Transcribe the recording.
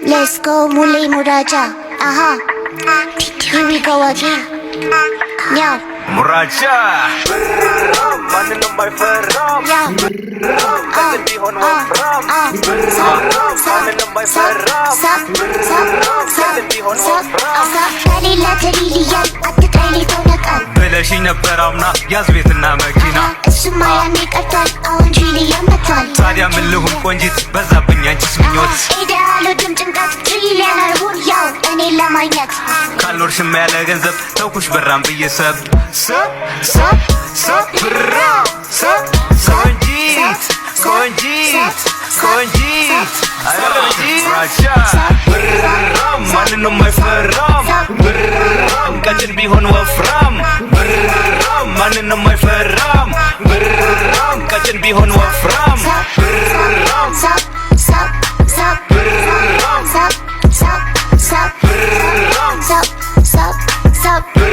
Let's go Muley Muraja. Here we go again. Yo. Muraja. Money no my faram. Kasi di hon wa fram. Money no my faram. Kasi di hon wa fram. Tali la tali liya atitali tonaka. ብለሽኝ ነበር አምና ያዝ ቤትና መኪና እሱማ ያኔ ቀርቷል አሁን ትሪሊየን መጥቷል። ታዲያ ምን ልሁን ቆንጂት በዛብኝ አንቺስ ምኞት ኢዴአሉ ድም ጭንቀት ትሪሊየን አልሁን ያው እኔን ለማግኘት ካልኖርሽማ ያለ ገንዘብ ተውኩሽ በራም ብዬ ሰብ ብራም ቆንጂት ራጃ ብራም ማንን ነው የማይፈራም ብራም ቀጭን ቢሆን ወፍራም ብራም ማንን ነው የማይፈራም ብራም ቀጭን ቢሆን ወፍራም ብራም Sup,